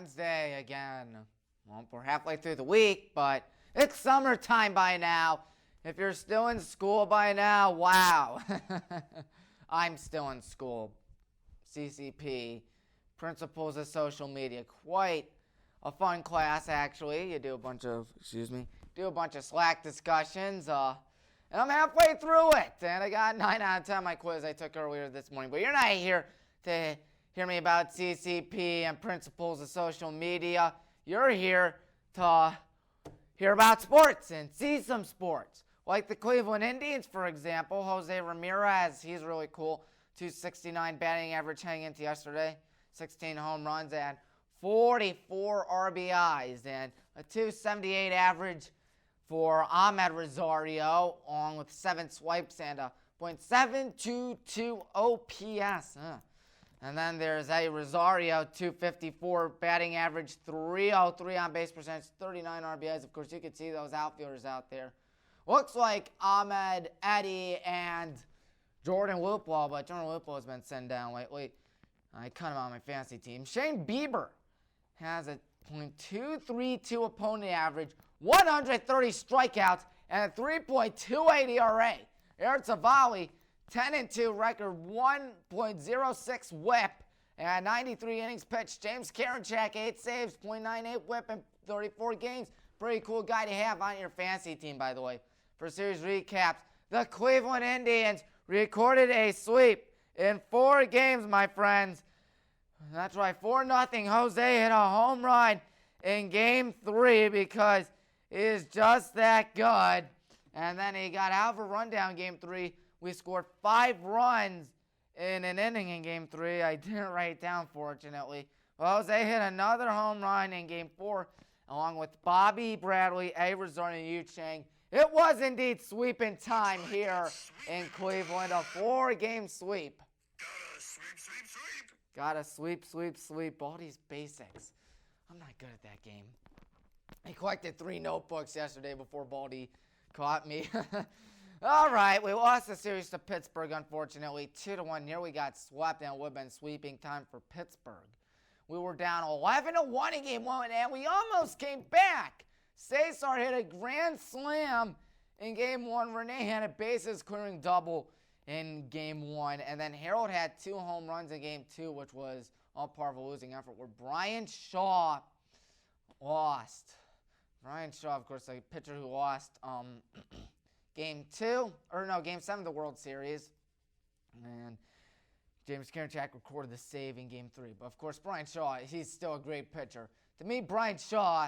Wednesday again. Well, we're halfway through the week, but it's summertime by now. If you're still in school by now, wow. I'm still in school. CCP, Principles of Social Media. Quite a fun class, actually. You do a bunch of, Slack discussions. And I'm halfway through it. And I got 9 out of 10 on my quiz I took earlier this morning. But you're not here to hear me about CCP and Principles of Social Media. You're here to hear about sports and see some sports. Like the Cleveland Indians, for example. Jose Ramirez, he's really cool. 269 batting average heading into yesterday. 16 home runs and 44 RBIs. And a 278 average for Ahmed Rosario, along with 7 swipes and a .722 OPS. And then there's a Rosario, 254 batting average, 303 on base percentage, 39 RBIs. Of course, you can see those outfielders out there. Looks like Ahmed, Eddie, and Jordan Luplow, but Jordan Luplow has been sent down lately. I cut him on my fantasy team. Shane Bieber has a .232 opponent average, 130 strikeouts, and a 3.28 ERA. Aaron Savali, 10-2 record, 1.06 whip, and 93 innings pitched. James Karinchak, 8 saves, .98 whip in 34 games. Pretty cool guy to have on your fantasy team, by the way. For series recaps, the Cleveland Indians recorded a sweep in 4 games, my friends. That's right, 4-0. Jose hit a home run in Game 3 because he is just that good. And then he got out of a rundown Game 3. We scored 5 runs in an inning in Game 3. I didn't write it down, fortunately. Well, Jose hit another home run in Game 4, along with Bobby Bradley, A. Rosario, and Yu Chang. It was indeed sweeping time here in Cleveland, a 4-game sweep. Gotta sweep. All these basics. I'm not good at that game. I collected 3 notebooks yesterday before Baldy caught me. All right, we lost the series to Pittsburgh, unfortunately, 2-1. Here we got swept, and it would have been sweeping time for Pittsburgh. We were down 11-1 in Game 1, and we almost came back. Cesar hit a grand slam in Game 1. Renee had a bases-clearing double in Game 1. And then Harold had 2 home runs in Game 2, which was all part of a losing effort, where Brian Shaw lost. Brian Shaw, of course, a pitcher who lost Game 7 of the World Series. And James Karinchak recorded the save in Game 3. But, of course, Brian Shaw, he's still a great pitcher. To me, Brian Shaw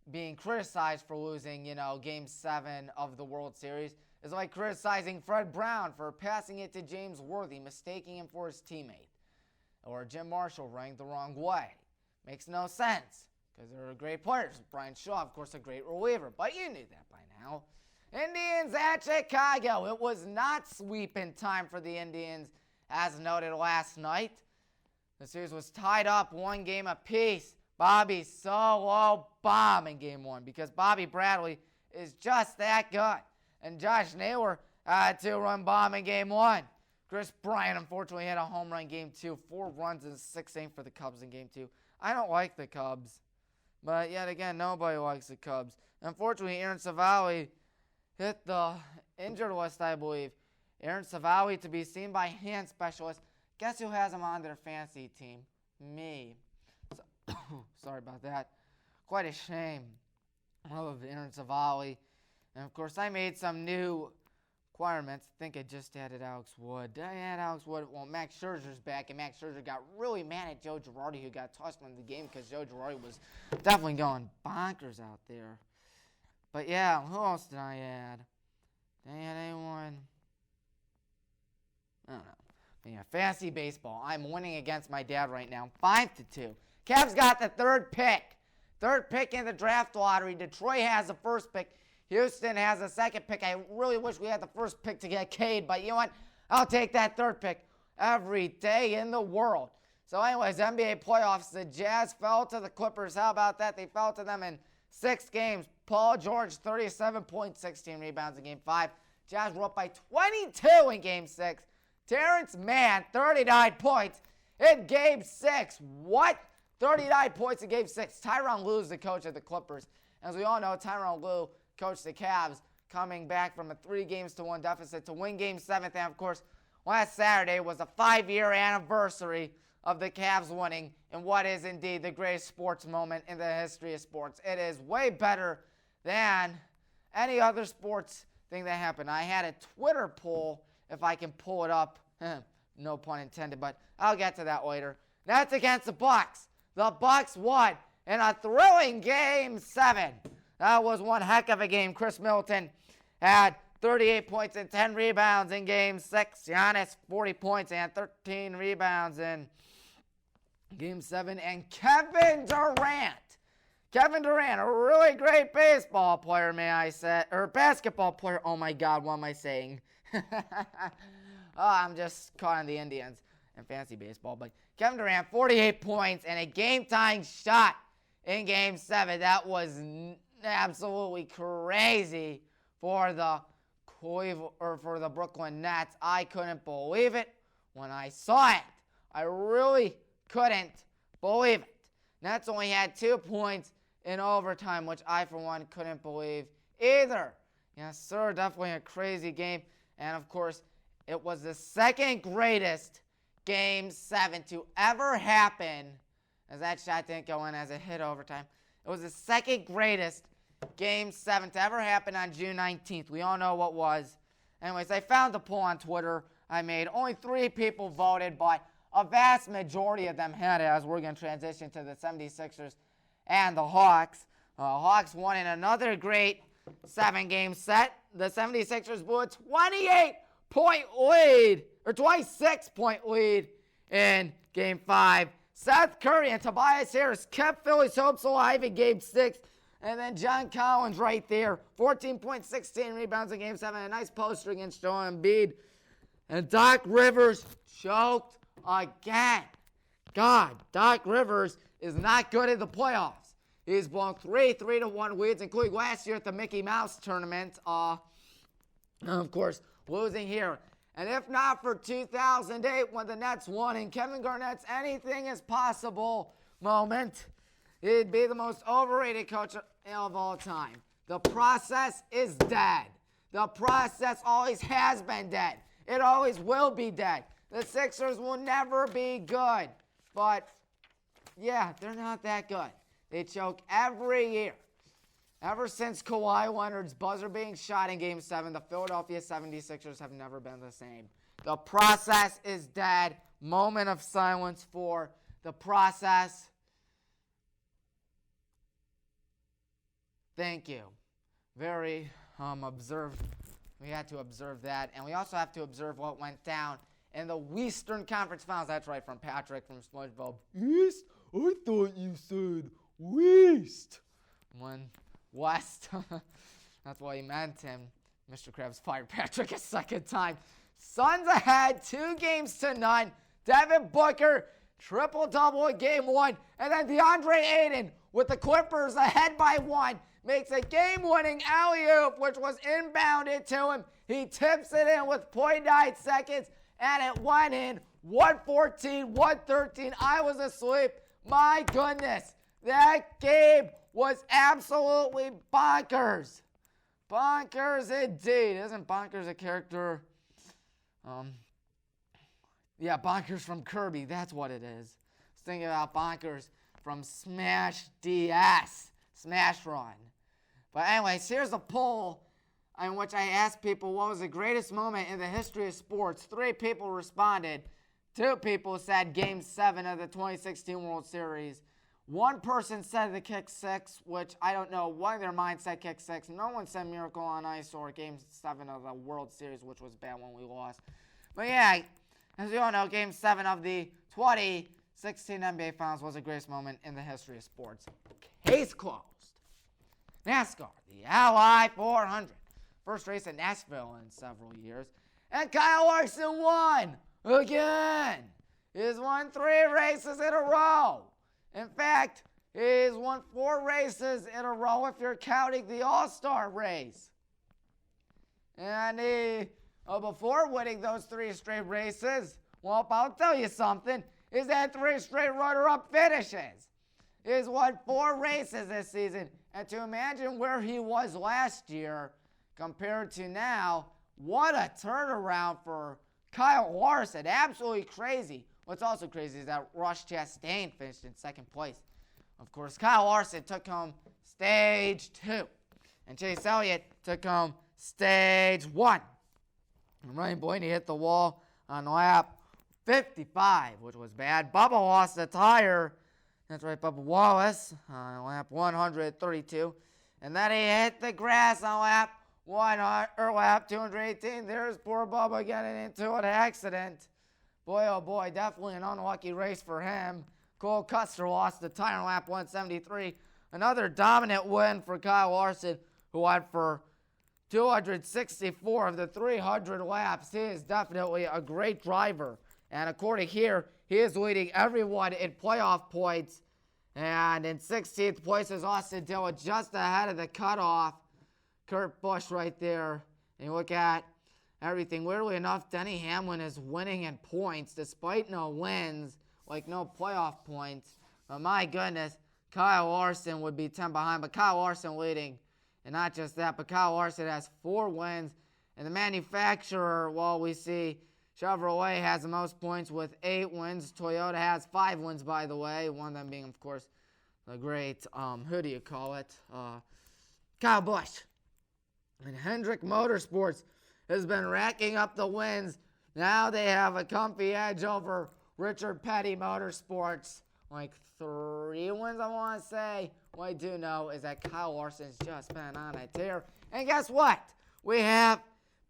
being criticized for losing, Game 7 of the World Series is like criticizing Fred Brown for passing it to James Worthy, mistaking him for his teammate. Or Jim Marshall running the wrong way. Makes no sense, because they're great players. Brian Shaw, of course, a great reliever, but you knew that by now. Indians at Chicago. It was not sweeping time for the Indians, as noted last night. The series was tied up 1 game apiece. Bobby solo bomb in Game 1 because Bobby Bradley is just that good. And Josh Naylor had a 2-run bomb in Game 1. Chris Bryant, unfortunately, had a home run in Game 2. 4 runs and 6 innings for the Cubs in Game 2. I don't like the Cubs. But yet again, nobody likes the Cubs. Unfortunately, Aaron Savali hit the injured list, I believe. Aaron Savali to be seen by hand specialists. Guess who has him on their fantasy team? Me. Sorry about that. Quite a shame of Aaron Savali. And, of course, I made some new requirements. I think I just added Alex Wood. Did I add Alex Wood? Well, Max Scherzer's back, and Max Scherzer got really mad at Joe Girardi, who got tossed from the game because Joe Girardi was definitely going bonkers out there. But, yeah, who else did I add? Did I add anyone? I don't know. But, yeah, fantasy baseball. I'm winning against my dad right now, 5-2. Cavs got the 3rd pick. 3rd pick in the draft lottery. Detroit has the 1st pick. Houston has the 2nd pick. I really wish we had the 1st pick to get Cade, but you know what? I'll take that 3rd pick every day in the world. So anyways, NBA playoffs, the Jazz fell to the Clippers. How about that? They fell to them in 6 games. Paul George, 37 points, 16 rebounds in Game 5. Jazz were up by 22 in Game 6. Terrence Mann, 39 points in Game 6. What? 39 points in Game 6. Tyronn Lue is the coach of the Clippers. As we all know, Tyronn Lue coached the Cavs, coming back from a 3-1 deficit to win Game 7. And, of course, last Saturday was the 5-year anniversary of the Cavs winning in what is indeed the greatest sports moment in the history of sports. It is way better than any other sports thing that happened. I had a Twitter poll, if I can pull it up. No pun intended, but I'll get to that later. That's against the Bucks. The Bucks won in a thrilling Game 7. That was one heck of a game. Chris Middleton had 38 points and 10 rebounds in Game 6. Giannis, 40 points and 13 rebounds in Game 7. And Kevin Durant, a really great baseball player, may I say, or basketball player. Oh my God, what am I saying? I'm just caught on the Indians and fantasy baseball. But Kevin Durant, 48 points and a game-tying shot in Game 7. That was absolutely crazy for the Brooklyn Nets. I couldn't believe it when I saw it. I really couldn't believe it. Nets only had 2 points in overtime, which I, for one, couldn't believe either. Yes, sir, definitely a crazy game. And, of course, it was the second greatest Game 7 to ever happen, as that shot didn't go in as a hit overtime. It was the second greatest Game 7 to ever happen on June 19th. We all know what was. Anyways, I found the poll on Twitter I made. Only 3 people voted, but a vast majority of them had it, as we're going to transition to the 76ers and the Hawks. Hawks won in another great 7-game set. The 76ers blew a 26-point lead in Game 5. Seth Curry and Tobias Harris kept Philly's hopes alive in Game 6. And then John Collins right there, 14 points, 16 rebounds in Game 7. A nice poster against Joel Embiid. And Doc Rivers choked again. God, Doc Rivers is not good at the playoffs. He's blown 3 3-1 leads, including last year at the Mickey Mouse tournament. Of course, losing here. And if not for 2008 when the Nets won in Kevin Garnett's anything is possible moment, he'd be the most overrated coach of all time. The process is dead. The process always has been dead. It always will be dead. The Sixers will never be good. But, yeah, they're not that good. They choke every year. Ever since Kawhi Leonard's buzzer being shot in Game 7, the Philadelphia 76ers have never been the same. The process is dead. Moment of silence for the process. Thank you. Very observed. We had to observe that. And we also have to observe what went down in the Western Conference Finals. That's right, from Patrick from SpongeBob. East? I thought you said West. West. That's what he meant. And Mr. Krabs fired Patrick a second time. Suns ahead 2-0. Devin Booker, triple-double in Game 1. And then DeAndre Ayton with the Clippers ahead by 1. Makes a game-winning alley-oop, which was inbounded to him. He tips it in with 0.9 seconds, and it went in. 114, 113. I was asleep. My goodness. That game was absolutely bonkers. Bonkers indeed. Isn't Bonkers a character? Yeah, Bonkers from Kirby. That's what it is. I was thinking about Bonkers from Smash DS. Smash Run. But anyways, here's a poll in which I asked people what was the greatest moment in the history of sports. 3 people responded. 2 people said Game 7 of the 2016 World Series. 1 person said the Kick 6, which I don't know why their mind said Kick 6. No one said Miracle on Ice or Game 7 of the World Series, which was bad when we lost. But yeah, as you all know, Game 7 of the 2016 NBA Finals was the greatest moment in the history of sports. Case closed. NASCAR, the Ally 400. First race in Nashville in several years. And Kyle Larson won again. He's won 3 races in a row. In fact, he's won 4 races in a row if you're counting the All-Star race. And before winning those 3 straight races, well, I'll tell you something, he's had 3 straight runner-up finishes. He has won 4 races this season. And to imagine where he was last year compared to now, what a turnaround for Kyle Larson. Absolutely crazy. What's also crazy is that Ross Chastain finished in second place. Of course, Kyle Larson took home stage 2. And Chase Elliott took home stage 1. And Ryan Blaney hit the wall on lap 55, which was bad. Bubba lost a tire. That's right, Bubba Wallace on lap 132. And then he hit the grass on lap 218. There's poor Bubba getting into an accident. Boy, oh boy, definitely an unlucky race for him. Cole Custer lost the tire on lap 173. Another dominant win for Kyle Larson, who went for 264 of the 300 laps. He is definitely a great driver. And according here, he is leading everyone in playoff points. And in 16th place is Austin Dillon, just ahead of the cutoff. Kurt Busch right there. And you look at everything. Weirdly enough, Denny Hamlin is winning in points despite no wins, like no playoff points. But my goodness, Kyle Larson would be 10 behind. But Kyle Larson leading. And not just that, but Kyle Larson has 4 wins. And the manufacturer, well, we see Chevrolet has the most points with 8 wins. Toyota has 5 wins, by the way. One of them being, of course, the great, who do you call it? Kyle Busch. And Hendrick Motorsports has been racking up the wins. Now they have a comfy edge over Richard Petty Motorsports. Like 3 wins, I want to say. What I do know is that Kyle Larson's just been on a tear. And guess what? We have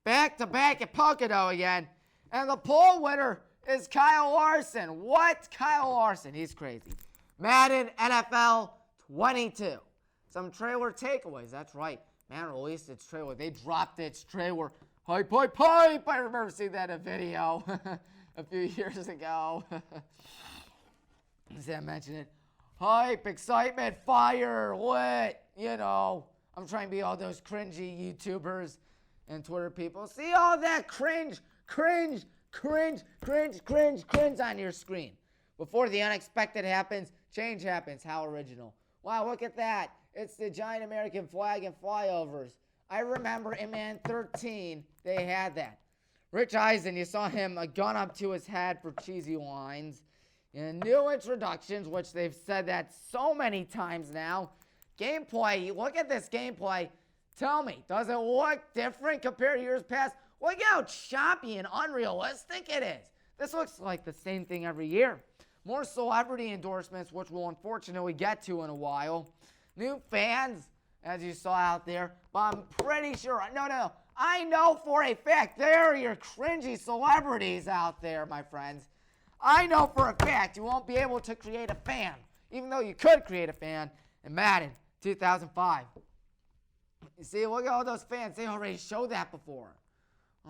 back-to-back at Pocono again. And the pole winner is Kyle Larson. What? Kyle Larson. He's crazy. Madden NFL 22. Some trailer takeaways. That's right. Madden released its trailer. They dropped its trailer. Hype, hype, hype. I remember seeing that in a video a few years ago. As I mentioned it. Hype, excitement, fire, lit. You know, I'm trying to be all those cringy YouTubers and Twitter people. See all that cringe on your screen. Before the unexpected happens, change happens. How original. Wow, look at that. It's the giant American flag and flyovers. I remember in Man 13, they had that. Rich Eisen, you saw him a gun up to his head for cheesy lines. And new introductions, which they've said that so many times now. Gameplay, look at this gameplay. Tell me, does it look different compared to years past? Look how choppy and unrealistic it is. This looks like the same thing every year. More celebrity endorsements, which we'll unfortunately get to in a while. New fans, as you saw out there. But I'm pretty sure, no. I know for a fact there are your cringy celebrities out there, my friends. I know for a fact you won't be able to create a fan, even though you could create a fan in Madden 2005. You see, look at all those fans. They already showed that before.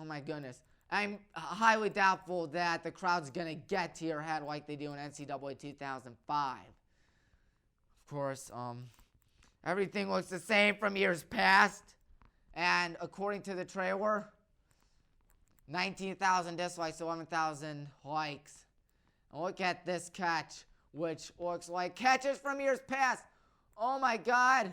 Oh, my goodness. I'm highly doubtful that the crowd's going to get to your head like they do in NCAA 2005. Of course, everything looks the same from years past. And according to the trailer, 19,000 dislikes, 11,000 likes. And look at this catch, which looks like catches from years past. Oh, my God.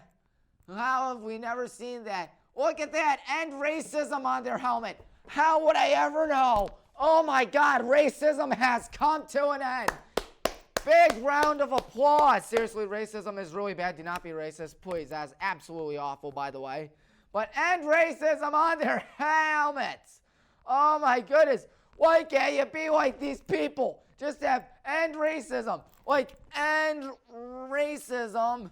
How have we never seen that? Look at that. End racism on their helmet. How would I ever know? Oh, my God. Racism has come to an end. Big round of applause. Seriously, racism is really bad. Do not be racist, please. That's absolutely awful, by the way. But end racism on their helmets. Oh, my goodness. Why can't you be like these people? Just have end racism. Like, end racism.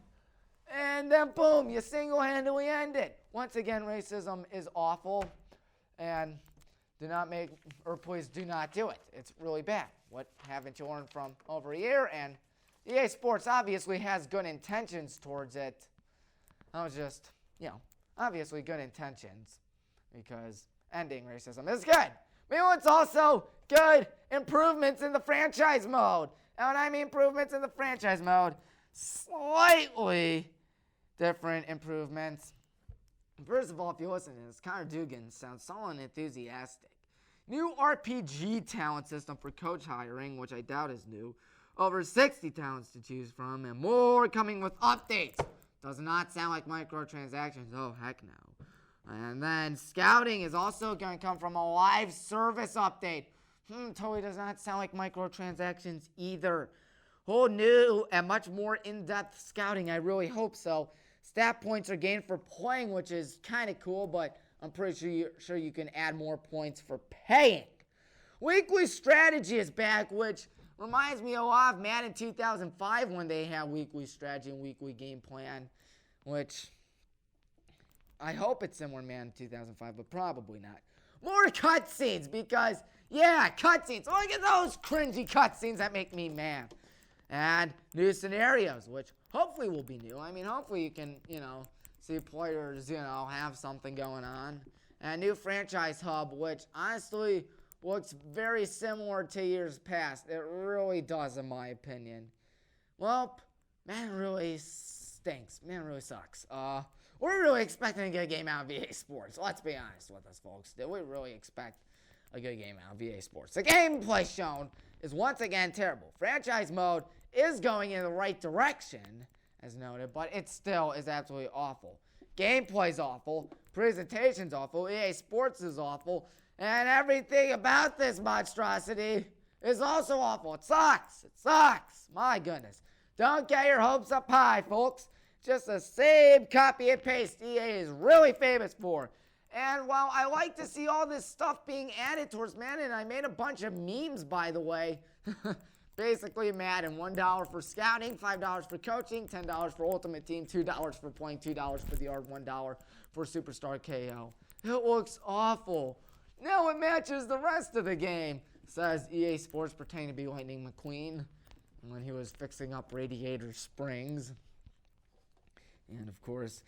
And then, boom, you single-handedly end it. Once again, racism is awful. And please do not do it. It's really bad. What haven't you learned from over a year? And EA Sports obviously has good intentions towards it. I was just, obviously good intentions. Because ending racism is good. But it's also good improvements in the franchise mode. And when I mean improvements in the franchise mode, slightly different improvements. First of all, if you listen to this, Connor Dugan sounds so unenthusiastic. New RPG talent system for coach hiring, which I doubt is new. over 60 towns to choose from, and more coming with updates. Does not sound like microtransactions. Oh, heck no. And then scouting is also going to come from a live service update. Totally does not sound like microtransactions either. Whole new and much more in-depth scouting. I really hope so. Stat points are gained for playing, which is kind of cool, but I'm pretty sure you can add more points for paying. Weekly strategy is back, which reminds me a lot of Madden 2005 when they had weekly strategy and weekly game plan, which I hope it's similar to Madden 2005, but probably not. More cutscenes because, yeah, cutscenes. Look at those cringy cutscenes that make me mad. And new scenarios, which hopefully will be new. I mean, hopefully you can, see players, have something going on. And new franchise hub, which honestly looks very similar to years past. It really does, in my opinion. Well, man, it really stinks. Man, it really sucks. We're really expecting a good game out of VA Sports. Let's be honest with us, folks. Do we really expect a good game out of VA Sports? The gameplay shown is once again terrible. Franchise mode is going in the right direction, as noted, but it still is absolutely awful. Gameplay's awful. Presentation's awful. EA Sports is awful. And everything about this monstrosity is also awful. It sucks. It sucks. My goodness. Don't get your hopes up high, folks. Just the same copy and paste EA is really famous for. And while I like to see all this stuff being added towards Madden, I made a bunch of memes, by the way. Basically, Madden, $1 for scouting, $5 for coaching, $10 for Ultimate Team, $2 for playing, $2 for the art, $1 for Superstar KO. It looks awful. Now it matches the rest of the game, says EA Sports pretending to be Lightning McQueen when he was fixing up radiator springs. And of course,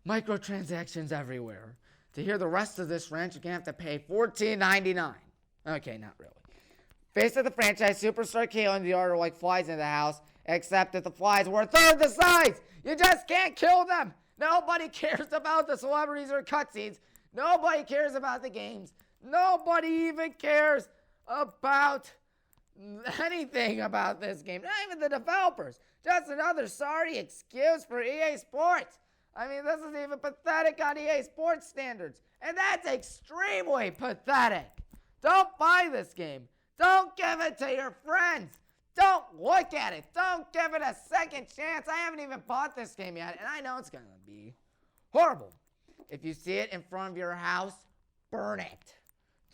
microtransactions everywhere. To hear the rest of this rant, you're going to have to pay $14.99. Okay, not really. Face of the franchise, Superstar KO and the art are like flies in the house, except that the flies were a third the size. You just can't kill them. Nobody cares about the celebrities or cutscenes. Nobody cares about the games. Nobody even cares about anything about this game. Not even the developers. Just another sorry excuse for EA Sports. I mean, this is even pathetic on EA Sports standards. And that's extremely pathetic. Don't buy this game. Don't give it to your friends. Don't look at it. Don't give it a second chance. I haven't even bought this game yet, and I know it's going to be horrible. If you see it in front of your house, burn it.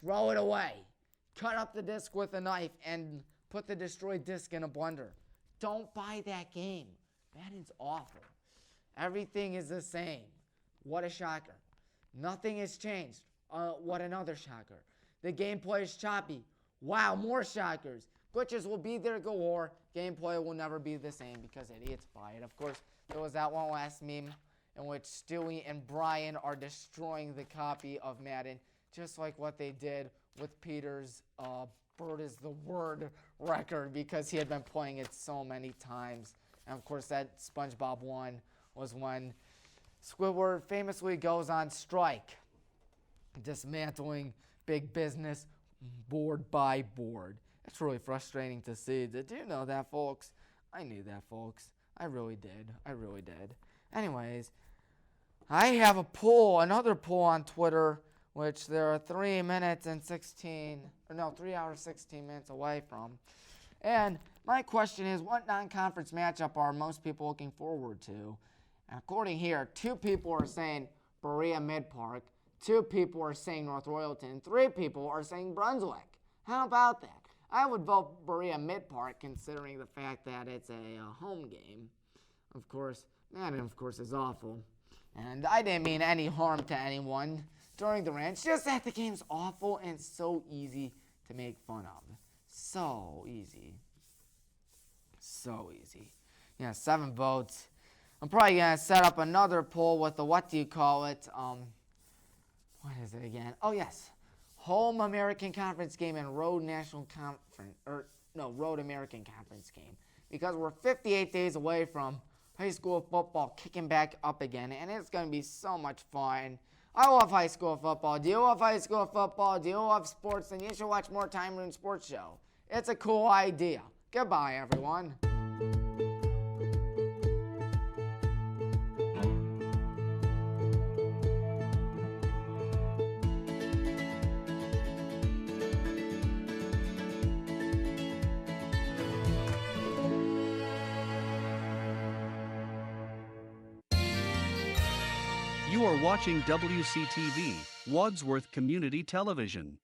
Throw it away. Cut up the disc with a knife and put the destroyed disc in a blender. Don't buy that game. Madden's awful. Everything is the same. What a shocker. Nothing has changed. What another shocker. The gameplay is choppy. Wow, more shockers. Glitches will be there galore. Gameplay will never be the same because idiots buy it. Of course, there was that one last meme in which Stewie and Brian are destroying the copy of Madden, just like what they did with Peter's Bird is the Word record because he had been playing it so many times. And of course, that SpongeBob one was when Squidward famously goes on strike, dismantling big business board by board. It's really frustrating to see. Did you know that, folks? I knew that, folks. I really did. I really did. Anyways, I have a poll, another poll on Twitter, which there are 3 hours 16 minutes away from. And my question is, what non-conference matchup are most people looking forward to? And according here, 2 people are saying Berea Mid-Park, 2 people are saying North Royalton, 3 people are saying Brunswick. How about that? I would vote Berea Mid-Park considering the fact that it's a home game. Of course, Madden, of course, is awful. And I didn't mean any harm to anyone during the rant. It's just that the game's awful and so easy to make fun of. So easy. So easy. Yeah, 7 votes. I'm probably going to set up another poll with the what do you call it? What is it again? Oh, yes. Home American Conference game and Road National Conference, Road American Conference game. Because we're 58 days away from high school football kicking back up again, and it's going to be so much fun. I love high school football. Do you love high school football? Do you love sports? Then you should watch more Tommy Maroon Sports Show. It's a cool idea. Goodbye, everyone. You are watching WCTV, Wadsworth Community Television.